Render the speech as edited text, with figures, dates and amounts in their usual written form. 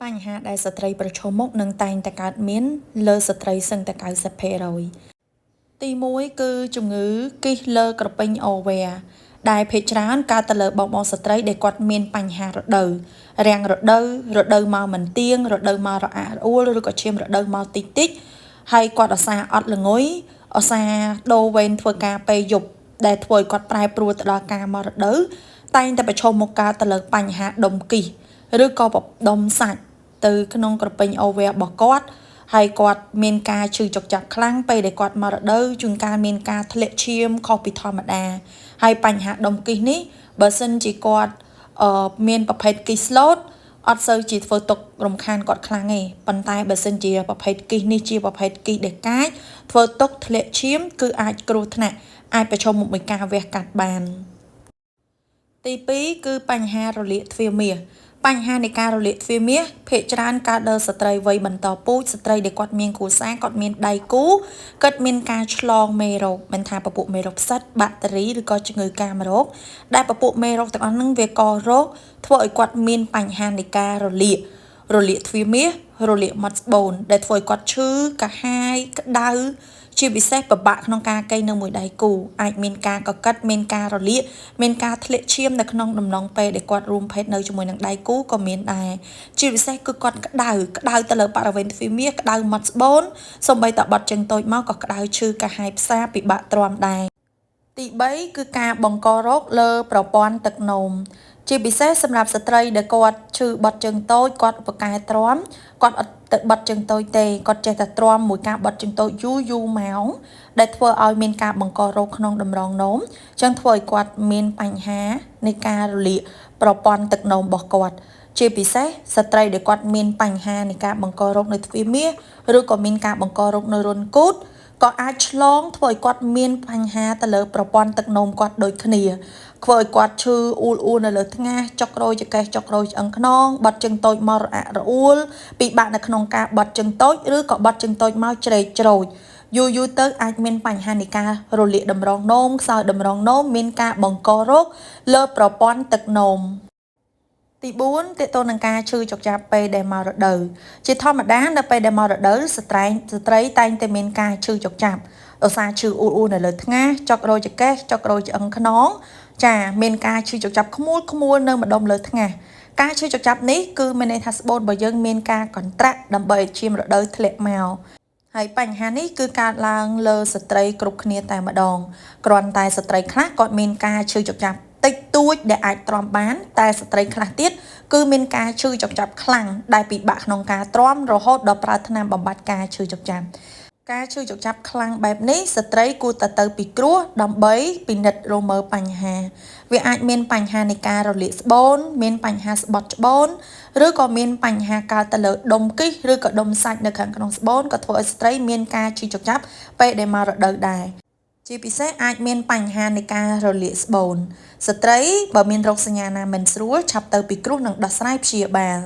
បញ្ហាដែលស្ត្រីប្រឈមមុខនឹងតែងតែកើតមានលើស្ត្រីសឹងតែ90%ទី1គឺជំងឺគិសលើក្រពេញអូវែរដែលភាគច្រើនកើតទៅលើបងស្ត្រីដែលគាត់មានបញ្ហារដូវរាំងរដូវមកមិនទៀងរដូវមករអាក់រអួលឬក៏ឈាមរដូវមកតិចតិចហើយគាត់ឧស្សាហ៍អត់ល្ងុយឧស្សាហ៍ដូរវេនធ្វើការពេលយប់ដែលធ្វើឲ្យគាត់ប្រែប្រួលទៅដល់ការមករដូវតែងតែប្រឈមមុខកើតទៅលើបញ្ហាដុំគិសឬក៏ដុំសាច់ទៅក្នុងក្រពេញអូវែររបស់គាត់ហើយគាត់មានការឈឺចុកចាប់ខ្លាំងពេលដែលគាត់មករដូវជួនកាលមានការធ្លាក់ឈាមខុសពីធម្មតាហើយបញ្ហាដុំគិសនេះបើសិនជាគាត់មានប្រភេទគិសស្លូតអត់សូវជាធ្វើទុករំខានគាត់ខ្លាំងទេប៉ុន្តែបើសិនជាប្រភេទគិសនេះជាប្រភេទគិសដែលកាចធ្វើទុកធ្លាក់ឈាមគឺអាចគ្រោះថ្នាក់អាចប្រឈមមុខមួយការវះកាត់បានទី2គឺបញ្ហារលាកទ្វារមាសបញ្ហានៃការរលាកទ្វារមាសភាគច្រើនកើតលើស្ត្រីវ័យបន្តពូជស្ត្រីដែលគាត់មានគ្រួសារគាត់មានដៃគូគាត់មានការឆ្លងមេរោគមិនថាពពួកមេរោគផ្សិតបាក់តេរីឬក៏ជំងឺកាមរោគដែលពពួកមេរោគទាំងអស់ហ្នឹងវាករោគធ្វើឲ្យគាត់មានបញ្ហានៃការរលាកទ្វារមាសរលាកមាត់ស្បូនដែលធ្វើឲ្យគាត់ឈឺកាហាយក្តៅជាពិសេសពិបាកក្នុងការកេងនៅមួយដៃគូអាចមានការកកិតមានការរលាកមានការធ្លាក់ឈាមនៅក្នុងដំណងពេលដែលគាត់រួមភេទនៅជាមួយនឹងដៃគូក៏មានដែរជាពិសេសគឺគាត់ក្តៅទៅលើបរិវេណទ្វារមាសក្តៅមាត់ស្បូនសូម្បីតែបត់ជើងតូចមកក៏ក្តៅឈឺកាហាយផ្សាពិបាកទ្រាំដែរទី3គឺការបង្ករោគលើប្រព័ន្ធទឹកនោមជាពិសេសសម្រាប់ស្ត្រីដែលគាត់ឈឺបត់ជើងតូចគាត់ប្រកែទ្រាំគាត់អត់ទៅបត់ជើងតូចទេគាត់ចេះតែទ្រាំមួយការបត់ជើងតូចយូរម៉ោងដែលធ្វើឲ្យមានការបង្ករោគក្នុងតម្រងនោមចឹងធ្វើឲ្យគាត់មានបញ្ហានៃការរលាកប្រព័ន្ធទឹកនោមរបស់គាត់ជាពិសេសស្ត្រីដែលគាត់មានបញ្ហានៃការបង្ករោគនៅទ្វារមាសឬក៏មានការបង្ករោគនៅរន្ធគូតក៏អាចឆ្លងធ្វើឲ្យគាត់មានបញ្ហាទៅលើប្រព័ន្ធទឹកនោមគាត់ដូចគ្នាធ្វើឲ្យគាត់ឈឺអ៊ូលនៅលើថ្ងាសចុករយចកេះចុករយឆ្អឹងខ្នងបត់ជើងតូចមករអាក់រអួលពិបាកនៅក្នុងការបត់ជើងតូចឬក៏បត់ជើងតូចមកជ្រែកជ្រោយយូរទៅអាចមានបញ្ហានៃការរលាកតម្រងនោមខ្សោយតម្រងនោមមានការបង្ករោគលើប្រព័ន្ធទឹកនោមទី4ទាក់ទងនឹងការឈឺចុកចាប់ពេលដែលមករដូវជាធម្មតានៅពេលដែលមករដូវស្ត្រីតែងតែមានការឈឺចុកចាប់ដោយសារឈឺអ៊ូលនៅលើថ្ងាសចុករយចកេះចុករយឆ្អឹងខ្នងចាមានការឈឺចុកចាប់ខ្មួលនៅម្ដុំលើថ្ងាសការឈឺចុកចាប់នេះគឺមានន័យថាស្បូនរបស់យើងមានការកន្ត្រាក់ដើម្បីឲ្យឈាមរដូវធ្លាក់មកហើយបញ្ហានេះគឺកើតឡើងលើស្ត្រីគ្រប់គ្នាតែម្ដងគ្រាន់តែស្ត្រីខ្លះគាត់មានការឈឺចុកចាប់តិចតួចដែលអាចទ្រាំបានតែស្ត្រីខ្លះទៀតគឺមានការឈឺចុកចាប់ខ្លាំងដែលពិបាកក្នុងការទ្រាំរហូតដល់ប្រើថ្នាំបំបាត់ការឈឺចុកចាប់ការឈឺចុកចាប់ខ្លាំងបែបនេះស្ត្រីគួរតែទៅពិគ្រោះដើម្បីពិនិត្យរមើលបញ្ហាវាអាចមានបញ្ហានៃការរលាកស្បូនមានបញ្ហាស្បត់ច្បូនឬក៏មានបញ្ហាកើតទៅលើដុំគិសឬក៏ដុំសាច់នៅខាងក្នុងស្បូនក៏ធ្វើឲ្យស្ត្រីមានការឈឺចុកចាប់ពេលដែលមករដូវដែរជាពិសេសអាចមានបញ្ហានៃការរលាកស្បូនស្ត្រីបើមានរោគសញ្ញាណាមិនស្រួលឆាប់ទៅពិគ្រោះនិងដោះស្រាយព្យាបាល